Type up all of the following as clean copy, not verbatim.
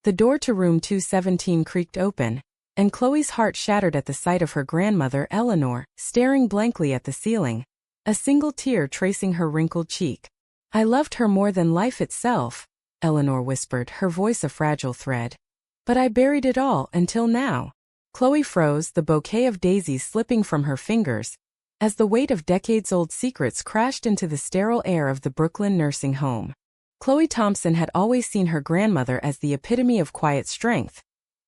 The door to room 217 creaked open, and Chloe's heart shattered at the sight of her grandmother Eleanor, staring blankly at the ceiling, a single tear tracing her wrinkled cheek. "I loved her more than life itself," Eleanor whispered, her voice a fragile thread. "But I buried it all until now." Chloe froze, the bouquet of daisies slipping from her fingers, as the weight of decades-old secrets crashed into the sterile air of the Brooklyn nursing home. Chloe Thompson had always seen her grandmother as the epitome of quiet strength,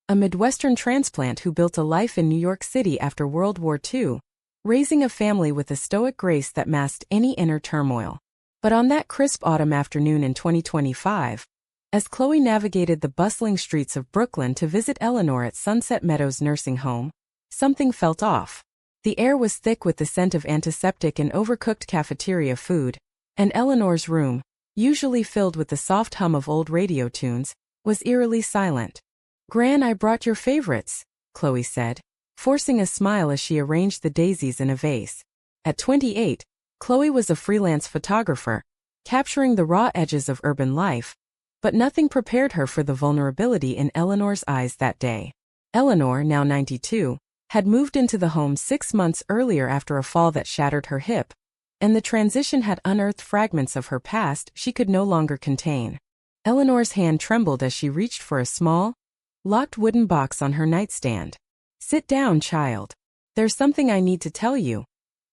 a Midwestern transplant who built a life in New York City after World War II, raising a family with a stoic grace that masked any inner turmoil. But on that crisp autumn afternoon in 2025, as Chloe navigated the bustling streets of Brooklyn to visit Eleanor at Sunset Meadows nursing home, something felt off. The air was thick with the scent of antiseptic and overcooked cafeteria food, and Eleanor's room, usually filled with the soft hum of old radio tunes, was eerily silent. "Gran, I brought your favorites," Chloe said, forcing a smile as she arranged the daisies in a vase. At 28, Chloe was a freelance photographer, capturing the raw edges of urban life, but nothing prepared her for the vulnerability in Eleanor's eyes that day. Eleanor, now 92, had moved into the home 6 months earlier after a fall that shattered her hip, and the transition had unearthed fragments of her past she could no longer contain. Eleanor's hand trembled as she reached for a small, locked wooden box on her nightstand. "Sit down, child. There's something I need to tell you.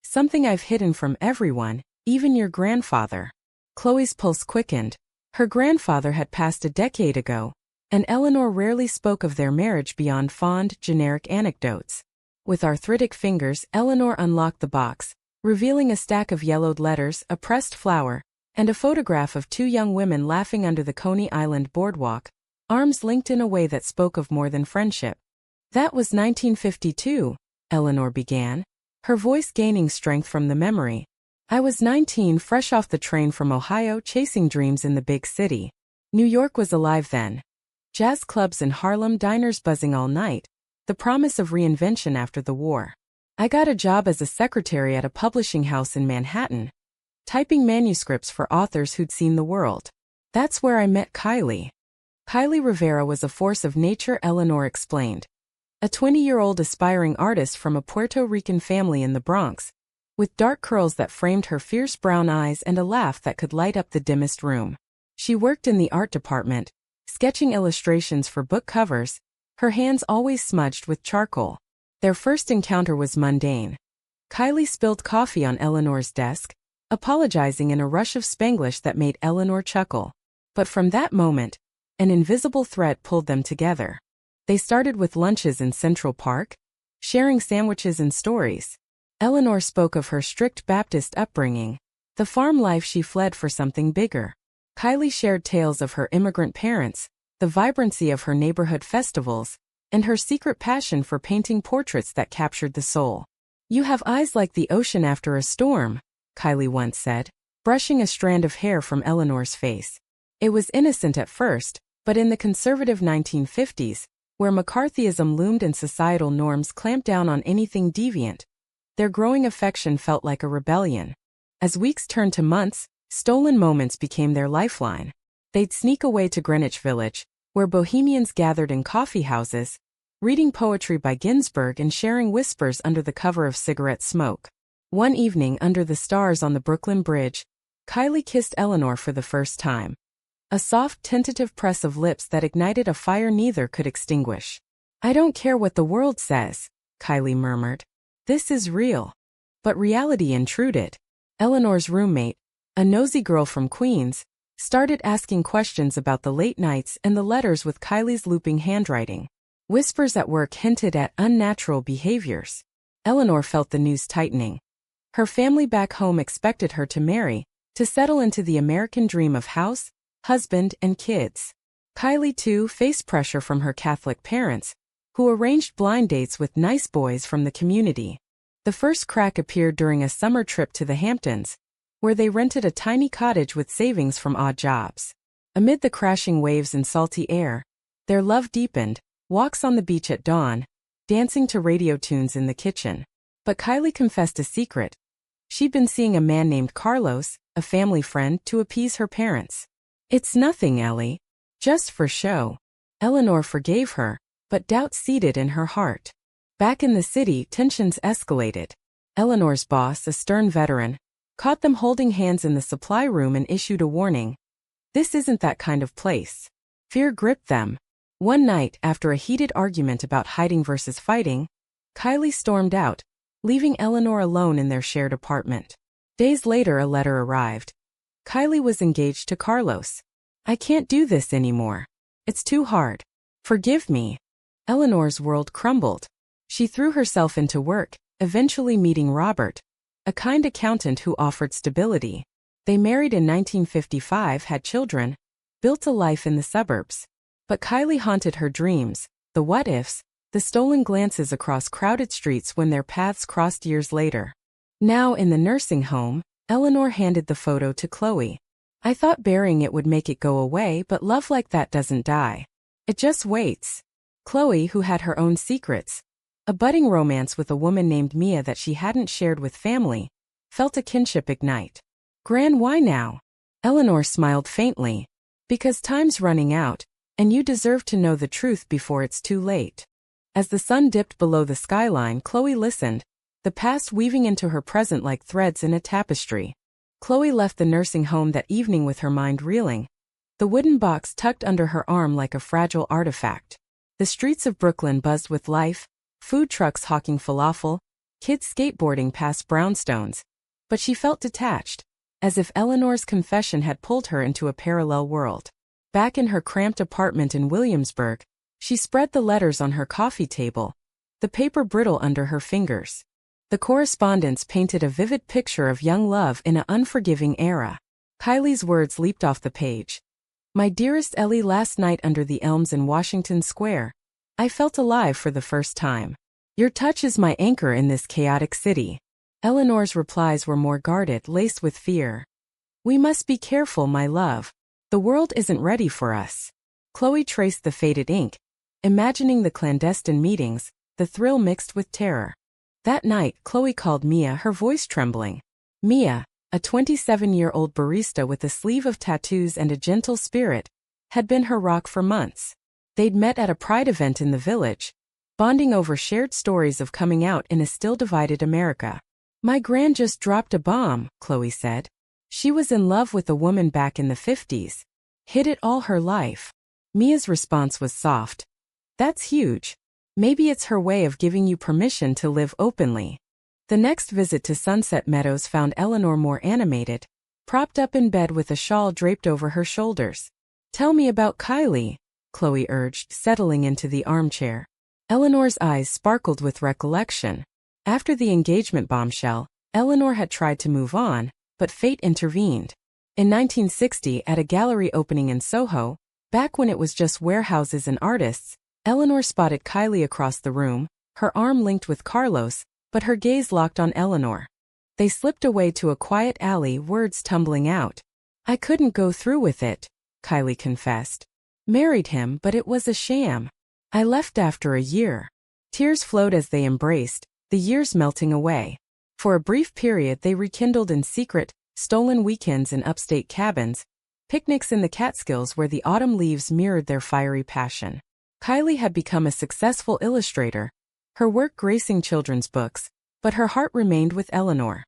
Something I've hidden from everyone, even your grandfather." Chloe's pulse quickened. Her grandfather had passed a decade ago, and Eleanor rarely spoke of their marriage beyond fond, generic anecdotes. With arthritic fingers, Eleanor unlocked the box, revealing a stack of yellowed letters, a pressed flower, and a photograph of 2 young women laughing under the Coney Island boardwalk, arms linked in a way that spoke of more than friendship. "That was 1952, Eleanor began, her voice gaining strength from the memory. "I was 19, fresh off the train from Ohio, chasing dreams in the big city. New York was alive then. Jazz clubs in Harlem, diners buzzing all night, the promise of reinvention after the war. I got a job as a secretary at a publishing house in Manhattan, typing manuscripts for authors who'd seen the world. That's where I met Kylie." Kylie Rivera was a force of nature, Eleanor explained. A 20-year-old aspiring artist from a Puerto Rican family in the Bronx, with dark curls that framed her fierce brown eyes and a laugh that could light up the dimmest room. She worked in the art department, sketching illustrations for book covers, her hands always smudged with charcoal. Their first encounter was mundane. Kylie spilled coffee on Eleanor's desk, apologizing in a rush of Spanglish that made Eleanor chuckle. But from that moment, an invisible thread pulled them together. They started with lunches in Central Park, sharing sandwiches and stories. Eleanor spoke of her strict Baptist upbringing, the farm life she fled for something bigger. Kylie shared tales of her immigrant parents, the vibrancy of her neighborhood festivals, and her secret passion for painting portraits that captured the soul. "You have eyes like the ocean after a storm," Kylie once said, brushing a strand of hair from Eleanor's face. It was innocent at first, but in the conservative 1950s, where McCarthyism loomed and societal norms clamped down on anything deviant, their growing affection felt like a rebellion. As weeks turned to months, stolen moments became their lifeline. They'd sneak away to Greenwich Village, where bohemians gathered in coffee houses, reading poetry by Ginsberg and sharing whispers under the cover of cigarette smoke. One evening under the stars on the Brooklyn Bridge, Kylie kissed Eleanor for the first time. A soft, tentative press of lips that ignited a fire neither could extinguish. "I don't care what the world says," Kylie murmured. "This is real." But reality intruded. Eleanor's roommate, a nosy girl from Queens, started asking questions about the late nights and the letters with Kylie's looping handwriting. Whispers at work hinted at unnatural behaviors. Eleanor felt the noose tightening. Her family back home expected her to marry, to settle into the American dream of house, husband, and kids. Kylie, too, faced pressure from her Catholic parents, who arranged blind dates with nice boys from the community. The first crack appeared during a summer trip to the Hamptons, where they rented a tiny cottage with savings from odd jobs. Amid the crashing waves and salty air, their love deepened, walks on the beach at dawn, dancing to radio tunes in the kitchen. But Kylie confessed a secret. She'd been seeing a man named Carlos, a family friend, to appease her parents. "It's nothing, Ellie. Just for show." Eleanor forgave her, but doubt seeded in her heart. Back in the city, tensions escalated. Eleanor's boss, a stern veteran, caught them holding hands in the supply room and issued a warning. This isn't that kind of place. Fear gripped them. One night, after a heated argument about hiding versus fighting, Kylie stormed out, leaving Eleanor alone in their shared apartment. Days later, a letter arrived. Kylie was engaged to Carlos. "I can't do this anymore. It's too hard. Forgive me." Eleanor's world crumbled. She threw herself into work, eventually meeting Robert, a kind accountant who offered stability. They married in 1955, had children, built a life in the suburbs. But Kylie haunted her dreams, the what-ifs, the stolen glances across crowded streets when their paths crossed years later. Now in the nursing home, Eleanor handed the photo to Chloe. "I thought burying it would make it go away, but love like that doesn't die. It just waits." Chloe, who had her own secrets, a budding romance with a woman named Mia that she hadn't shared with family, felt a kinship ignite. "Gran, why now?" Eleanor smiled faintly. "Because time's running out, and you deserve to know the truth before it's too late." As the sun dipped below the skyline, Chloe listened, the past weaving into her present like threads in a tapestry. Chloe left the nursing home that evening with her mind reeling, the wooden box tucked under her arm like a fragile artifact. The streets of Brooklyn buzzed with life, food trucks hawking falafel, kids skateboarding past brownstones. But she felt detached, as if Eleanor's confession had pulled her into a parallel world. Back in her cramped apartment in Williamsburg, she spread the letters on her coffee table, the paper brittle under her fingers. The correspondence painted a vivid picture of young love in an unforgiving era. Kylie's words leaped off the page. "My dearest Ellie, last night under the elms in Washington Square, I felt alive for the first time. Your touch is my anchor in this chaotic city." Eleanor's replies were more guarded, laced with fear. "We must be careful, my love. The world isn't ready for us." Chloe traced the faded ink, imagining the clandestine meetings, the thrill mixed with terror. That night, Chloe called Mia, her voice trembling. Mia, a 27-year-old barista with a sleeve of tattoos and a gentle spirit, had been her rock for months. They'd met at a pride event in the village, bonding over shared stories of coming out in a still-divided America. "My gran just dropped a bomb," Chloe said. She was in love with a woman back in the 50s. Hid it all her life. Mia's response was soft. "That's huge. Maybe it's her way of giving you permission to live openly." The next visit to Sunset Meadows found Eleanor more animated, propped up in bed with a shawl draped over her shoulders. "Tell me about Kylie," Chloe urged, settling into the armchair. Eleanor's eyes sparkled with recollection. After the engagement bombshell, Eleanor had tried to move on, but fate intervened. In 1960, at a gallery opening in Soho, back when it was just warehouses and artists, Eleanor spotted Kylie across the room, her arm linked with Carlos, but her gaze locked on Eleanor. They slipped away to a quiet alley, words tumbling out. "I couldn't go through with it," Kylie confessed. "Married him, but it was a sham. I left after a year." Tears flowed as they embraced, the years melting away. For a brief period they rekindled in secret, stolen weekends in upstate cabins, picnics in the Catskills where the autumn leaves mirrored their fiery passion. Kylie had become a successful illustrator, her work gracing children's books, but her heart remained with Eleanor.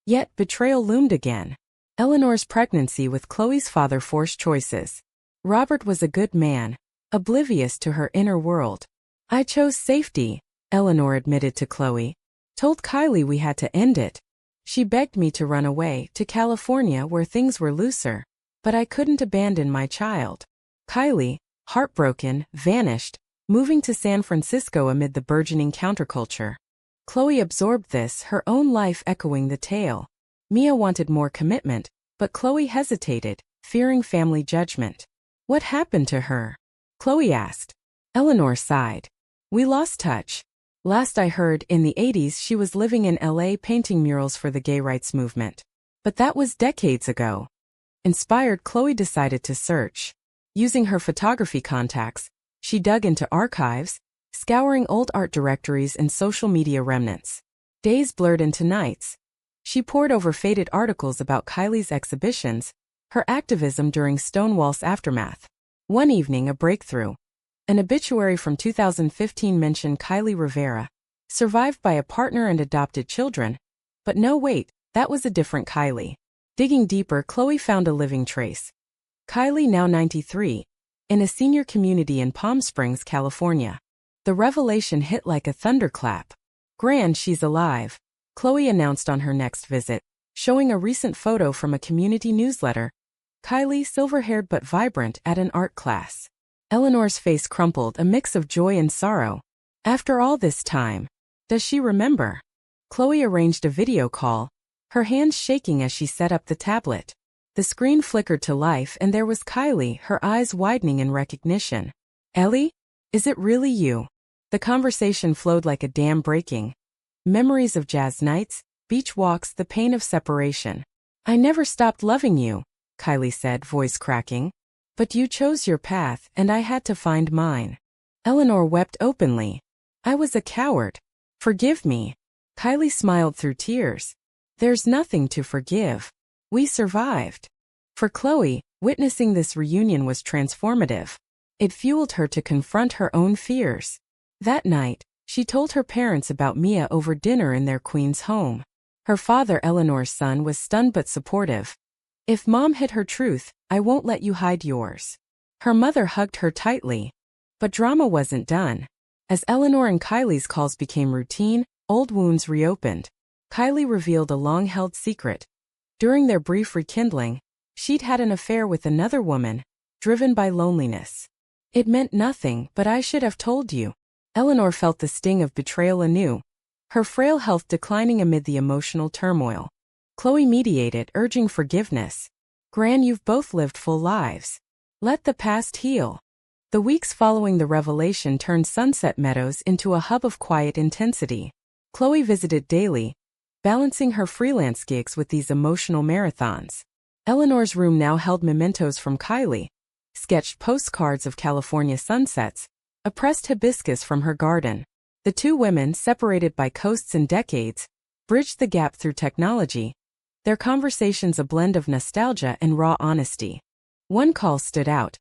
Yet betrayal loomed again. Eleanor's pregnancy with Chloe's father forced choices. Robert was a good man, oblivious to her inner world. "I chose safety," Eleanor admitted to Chloe. "Told Kylie we had to end it. She begged me to run away, to California where things were looser. But I couldn't abandon my child." Kylie, heartbroken, vanished, moving to San Francisco amid the burgeoning counterculture. Chloe absorbed this, her own life echoing the tale. Mia wanted more commitment, but Chloe hesitated, fearing family judgment. "What happened to her?" Chloe asked. Eleanor sighed. "We lost touch. Last I heard, in the 80s she was living in LA painting murals for the gay rights movement. But that was decades ago." Inspired, Chloe decided to search. Using her photography contacts, she dug into archives, scouring old art directories and social media remnants. Days blurred into nights. She pored over faded articles about Kylie's exhibitions, her activism during Stonewall's aftermath. One evening, a breakthrough. An obituary from 2015 mentioned Kylie Rivera, survived by a partner and adopted children. But no, wait, that was a different Kylie. Digging deeper, Khloe found a living trace. Kylie, now 93, in a senior community in Palm Springs, California. The revelation hit like a thunderclap. "Grand, she's alive," Khloe announced on her next visit, showing a recent photo from a community newsletter. Kylie, silver-haired but vibrant, at an art class. Eleanor's face crumpled, a mix of joy and sorrow. After all this time, does she remember? Khloe arranged a video call, her hands shaking as she set up the tablet. The screen flickered to life and there was Kylie, her eyes widening in recognition. "Ellie? Is it really you?" The conversation flowed like a dam breaking. Memories of jazz nights, beach walks, the pain of separation. "I never stopped loving you," Kylie said, voice cracking. "But you chose your path and I had to find mine." Eleanor wept openly. "I was a coward. Forgive me." Kylie smiled through tears. "There's nothing to forgive. We survived." For Khloe, witnessing this reunion was transformative. It fueled her to confront her own fears. That night, she told her parents about Mia over dinner in their Queens home. Her father, Eleanor's son, was stunned but supportive. "If Mom hid her truth, I won't let you hide yours." Her mother hugged her tightly. But drama wasn't done. As Eleanor and Kylie's calls became routine, old wounds reopened. Kylie revealed a long-held secret. During their brief rekindling, she'd had an affair with another woman, driven by loneliness. "It meant nothing, but I should have told you." Eleanor felt the sting of betrayal anew, her frail health declining amid the emotional turmoil. Khloe mediated, urging forgiveness. "Gran, you've both lived full lives. Let the past heal." The weeks following the revelation turned Sunset Meadows into a hub of quiet intensity. Khloe visited daily, balancing her freelance gigs with these emotional marathons. Eleanor's room now held mementos from Kylie, sketched postcards of California sunsets, a pressed hibiscus from her garden. The two women, separated by coasts and decades, bridged the gap through technology, their conversations a blend of nostalgia and raw honesty. One call stood out.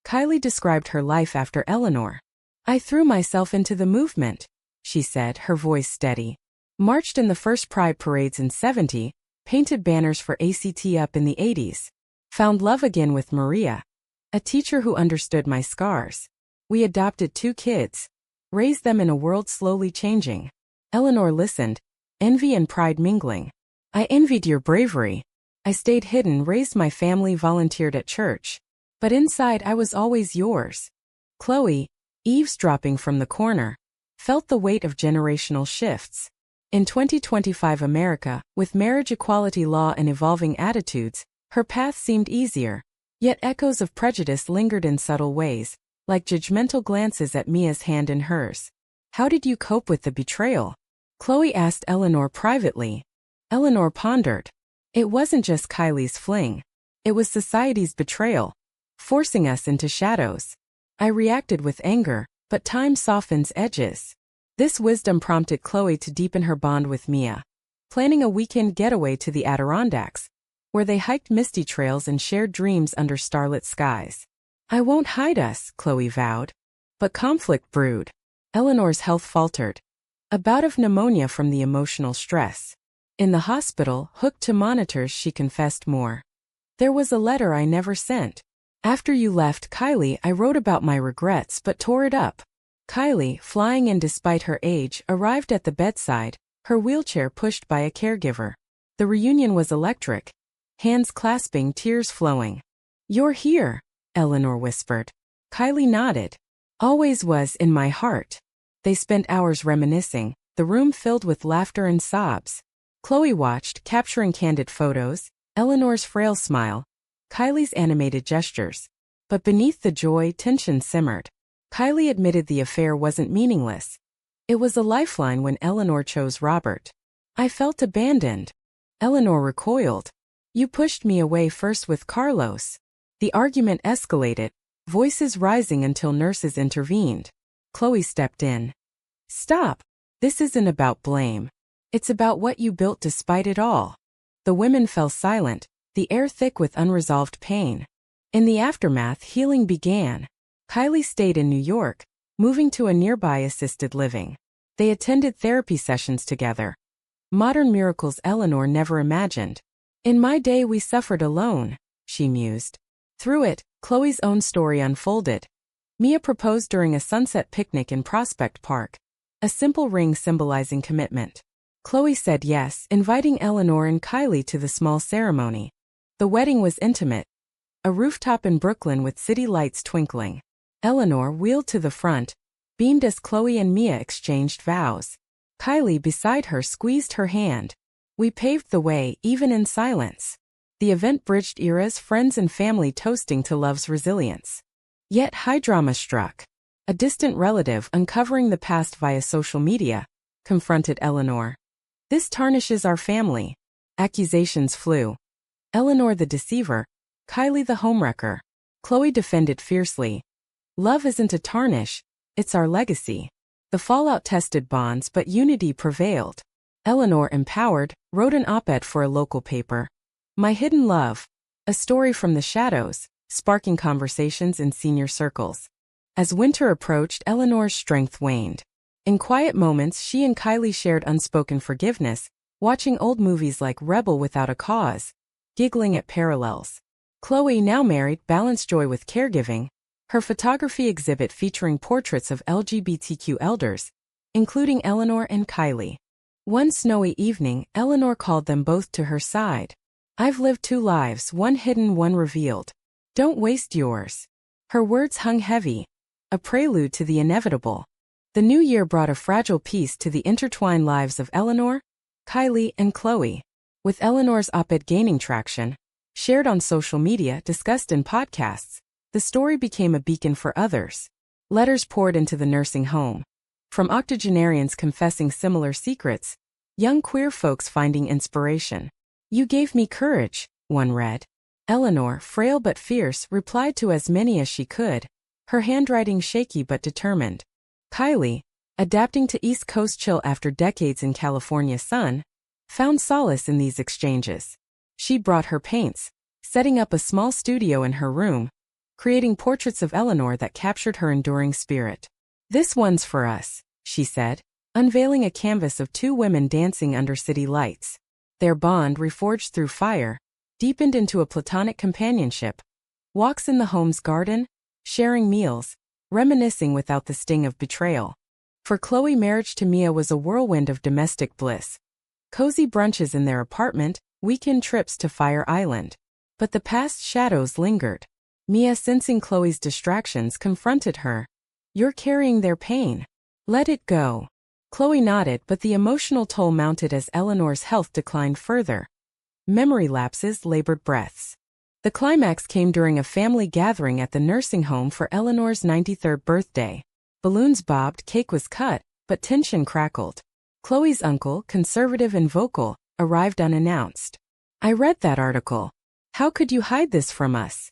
Kylie described her life after Eleanor. "I threw myself into the movement," she said, her voice steady. "Marched in the first Pride parades in '70, painted banners for ACT UP in the '80s. Found love again with Maria, a teacher who understood my scars. We adopted 2 kids, raised them in a world slowly changing." Eleanor listened, envy and pride mingling. "I envied your bravery. I stayed hidden, raised my family, volunteered at church. But inside I was always yours." Khloe, eavesdropping from the corner, felt the weight of generational shifts. In 2025 America, with marriage equality law and evolving attitudes, her path seemed easier. Yet echoes of prejudice lingered in subtle ways, like judgmental glances at Mia's hand in hers. "How did you cope with the betrayal?" Khloe asked Eleanor privately. Eleanor pondered. "It wasn't just Kylie's fling. It was society's betrayal, forcing us into shadows. I reacted with anger, but time softens edges." This wisdom prompted Khloe to deepen her bond with Mia, planning a weekend getaway to the Adirondacks, where they hiked misty trails and shared dreams under starlit skies. "I won't hide us," Khloe vowed. But conflict brewed. Eleanor's health faltered, a bout of pneumonia from the emotional stress. In the hospital, hooked to monitors, she confessed more. "There was a letter I never sent. After you left, Kylie, I wrote about my regrets but tore it up." Kylie, flying in despite her age, arrived at the bedside, her wheelchair pushed by a caregiver. The reunion was electric, hands clasping, tears flowing. "You're here," Eleanor whispered. Kylie nodded. "Always was in my heart." They spent hours reminiscing, the room filled with laughter and sobs. Khloe watched, capturing candid photos, Eleanor's frail smile, Kylie's animated gestures. But beneath the joy, tension simmered. Kylie admitted the affair wasn't meaningless. It was a lifeline when Eleanor chose Robert. "I felt abandoned." Eleanor recoiled. "You pushed me away first with Carlos." The argument escalated, voices rising until nurses intervened. Khloe stepped in. "Stop. This isn't about blame. It's about what you built despite it all." The women fell silent, the air thick with unresolved pain. In the aftermath, healing began. Kylie stayed in New York, moving to a nearby assisted living. They attended therapy sessions together. Modern miracles Eleanor never imagined. In my day we suffered alone, she mused. Through it, Chloe's own story unfolded. Mia proposed during a sunset picnic in Prospect Park. A simple ring symbolizing commitment. Chloe said yes, inviting Eleanor and Kylie to the small ceremony. The wedding was intimate. A rooftop in Brooklyn with city lights twinkling. Eleanor wheeled to the front, beamed as Chloe and Mia exchanged vows. Kylie beside her squeezed her hand. We paved the way, even in silence. The event bridged eras, friends and family toasting to love's resilience. Yet high drama struck. A distant relative uncovering the past via social media confronted Eleanor. This tarnishes our family. Accusations flew. Eleanor the deceiver, Kylie the homewrecker. Chloe defended fiercely. Love isn't a tarnish, it's our legacy. The fallout tested bonds, but unity prevailed. Eleanor, empowered, wrote an op-ed for a local paper. My Hidden Love, a story from the shadows, sparking conversations in senior circles. As winter approached, Eleanor's strength waned. In quiet moments, she and Kylie shared unspoken forgiveness, watching old movies like Rebel Without a Cause, giggling at parallels. Chloe, now married, balanced joy with caregiving. Her photography exhibit featuring portraits of LGBTQ elders, including Eleanor and Kylie. One snowy evening, Eleanor called them both to her side. I've lived two lives, one hidden, one revealed. Don't waste yours. Her words hung heavy, a prelude to the inevitable. The new year brought a fragile piece to the intertwined lives of Eleanor, Kylie, and Chloe. With Eleanor's op-ed gaining traction, shared on social media, discussed in podcasts, the story became a beacon for others. Letters poured into the nursing home. From octogenarians confessing similar secrets, young queer folks finding inspiration. You gave me courage, one read. Eleanor, frail but fierce, replied to as many as she could, her handwriting shaky but determined. Kylie, adapting to East Coast chill after decades in California sun, found solace in these exchanges. She brought her paints, setting up a small studio in her room, creating portraits of Eleanor that captured her enduring spirit. This one's for us, she said, unveiling a canvas of two women dancing under city lights. Their bond, reforged through fire, deepened into a platonic companionship. Walks in the home's garden, sharing meals, reminiscing without the sting of betrayal. For Chloe, marriage to Mia was a whirlwind of domestic bliss. Cozy brunches in their apartment, weekend trips to Fire Island. But the past shadows lingered. Mia, sensing Chloe's distractions, confronted her. You're carrying their pain. Let it go. Chloe nodded, but the emotional toll mounted as Eleanor's health declined further. Memory lapses, labored breaths. The climax came during a family gathering at the nursing home for Eleanor's 93rd birthday. Balloons bobbed, cake was cut, but tension crackled. Chloe's uncle, conservative and vocal, arrived unannounced. I read that article. How could you hide this from us?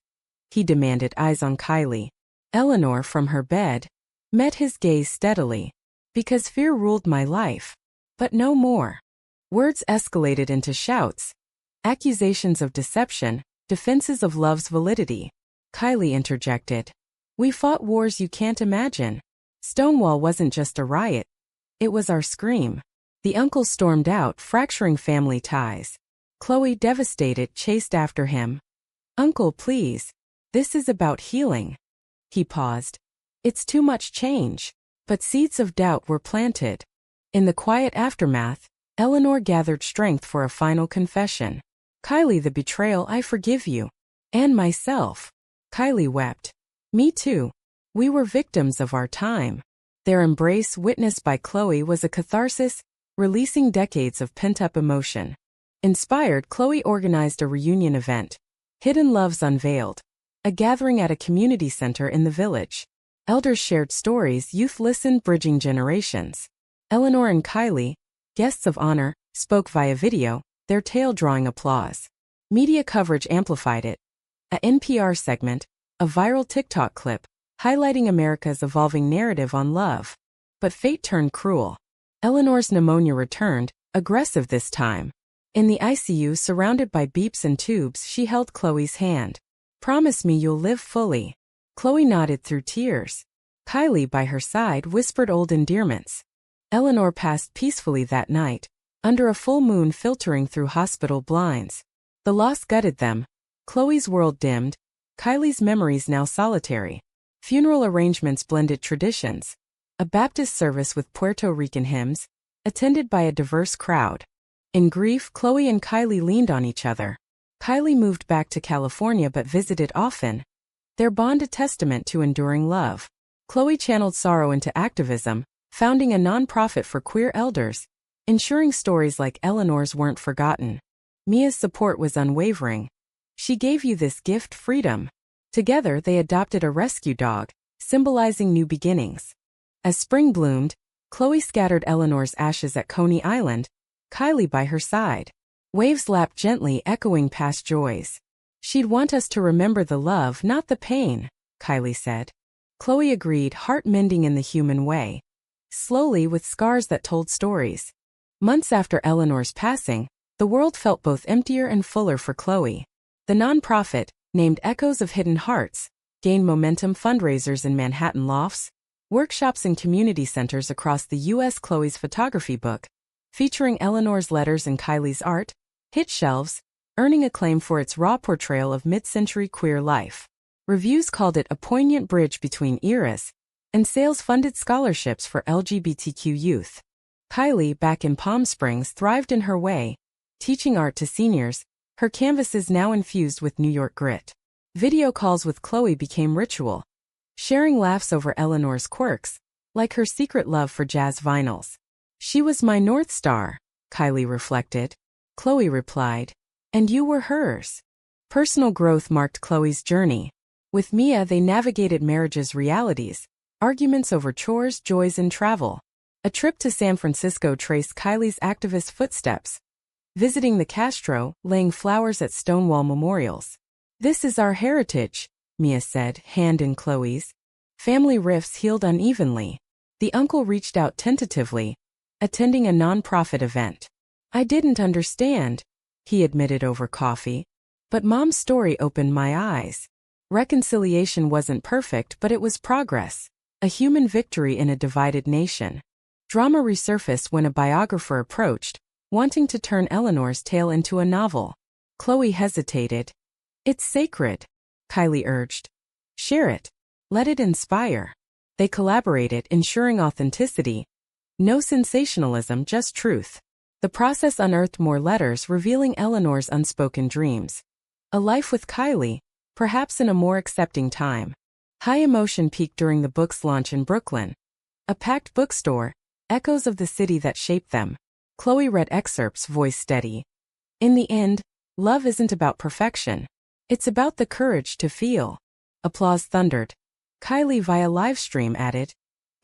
He demanded, eyes on Kylie. Eleanor, from her bed, met his gaze steadily. Because fear ruled my life. But no more. Words escalated into shouts. Accusations of deception, defenses of love's validity. Kylie interjected. We fought wars you can't imagine. Stonewall wasn't just a riot. It was our scream. The uncle stormed out, fracturing family ties. Chloe, devastated, chased after him. Uncle, please. This is about healing. He paused. It's too much change. But seeds of doubt were planted. In the quiet aftermath, Eleanor gathered strength for a final confession. Kylie, the betrayal, I forgive you. And myself. Kylie wept. Me too. We were victims of our time. Their embrace, witnessed by Chloe, was a catharsis, releasing decades of pent-up emotion. Inspired, Chloe organized a reunion event. Hidden Loves Unveiled. A gathering at a community center in the village. Elders shared stories, youth listened, bridging generations. Eleanor and Kylie, guests of honor, spoke via video, their tale drawing applause. Media coverage amplified it. A NPR segment, a viral TikTok clip, highlighting America's evolving narrative on love. But fate turned cruel. Eleanor's pneumonia returned, aggressive this time. In the ICU, surrounded by beeps and tubes, she held Chloe's hand. Promise me you'll live fully. Chloe nodded through tears. Kylie, by her side, whispered old endearments. Eleanor passed peacefully that night, under a full moon filtering through hospital blinds. The loss gutted them. Chloe's world dimmed, Kylie's memories now solitary. Funeral arrangements blended traditions. A Baptist service with Puerto Rican hymns, attended by a diverse crowd. In grief, Chloe and Kylie leaned on each other. Kylie moved back to California but visited often. Their bond a testament to enduring love. Chloe channeled sorrow into activism, founding a non-profit for queer elders, ensuring stories like Eleanor's weren't forgotten. Mia's support was unwavering. She gave you this gift, freedom. Together they adopted a rescue dog, symbolizing new beginnings. As spring bloomed, Chloe scattered Eleanor's ashes at Coney Island, Kylie by her side. Waves lapped gently, echoing past joys. She'd want us to remember the love, not the pain, Kylie said. Chloe agreed, heart mending in the human way. Slowly, with scars that told stories. Months after Eleanor's passing, the world felt both emptier and fuller for Chloe. The nonprofit, named Echoes of Hidden Hearts, gained momentum. Fundraisers in Manhattan lofts, workshops in community centers across the U.S. Chloe's photography book, featuring Eleanor's letters and Kylie's art, hit shelves, earning acclaim for its raw portrayal of mid-century queer life. Reviews called it a poignant bridge between eras, and sales funded scholarships for LGBTQ youth. Kylie, back in Palm Springs, thrived in her way, teaching art to seniors, her canvases now infused with New York grit. Video calls with Chloe became ritual, sharing laughs over Eleanor's quirks, like her secret love for jazz vinyls. She was my North Star, Kylie reflected. Chloe replied, and you were hers. Personal growth marked Chloe's journey. With Mia, they navigated marriage's realities, arguments over chores, joys, and travel. A trip to San Francisco traced Kylie's activist footsteps, visiting the Castro, laying flowers at Stonewall memorials. This is our heritage, Mia said, hand in Chloe's. Family rifts healed unevenly. The uncle reached out tentatively, attending a non-profit event. I didn't understand, he admitted over coffee. But Mom's story opened my eyes. Reconciliation wasn't perfect, but it was progress. A human victory in a divided nation. Drama resurfaced when a biographer approached, wanting to turn Eleanor's tale into a novel. Chloe hesitated. It's sacred, Kylie urged. Share it. Let it inspire. They collaborated, ensuring authenticity. No sensationalism, just truth. The process unearthed more letters revealing Eleanor's unspoken dreams. A life with Kylie, perhaps in a more accepting time. High emotion peaked during the book's launch in Brooklyn. A packed bookstore, echoes of the city that shaped them. Chloe read excerpts, voice steady. In the end, love isn't about perfection. It's about the courage to feel. Applause thundered. Kylie via livestream added,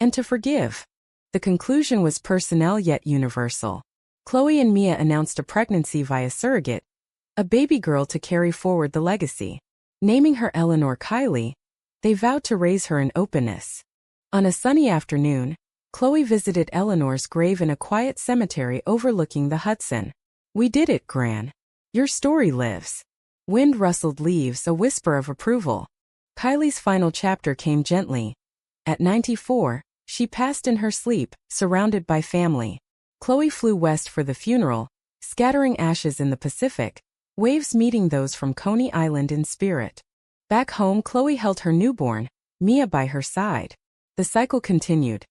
and to forgive. The conclusion was personal yet universal. Chloe and Mia announced a pregnancy via surrogate, a baby girl to carry forward the legacy. Naming her Eleanor Kylie, they vowed to raise her in openness. On a sunny afternoon, Chloe visited Eleanor's grave in a quiet cemetery overlooking the Hudson. We did it, Gran. Your story lives. Wind rustled leaves, a whisper of approval. Kylie's final chapter came gently. At 94, she passed in her sleep, surrounded by family. Chloe flew west for the funeral, scattering ashes in the Pacific, waves meeting those from Coney Island in spirit. Back home, Chloe held her newborn, Mia, by her side. The cycle continued.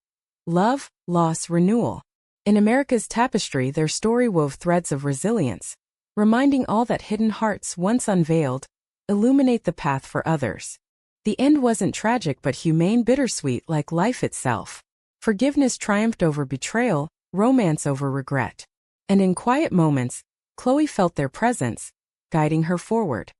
Love, loss, renewal. In America's tapestry, their story wove threads of resilience, reminding all that hidden hearts, once unveiled, illuminate the path for others. The end wasn't tragic but humane, bittersweet like life itself. Forgiveness triumphed over betrayal, romance over regret. And in quiet moments, Chloe felt their presence, guiding her forward.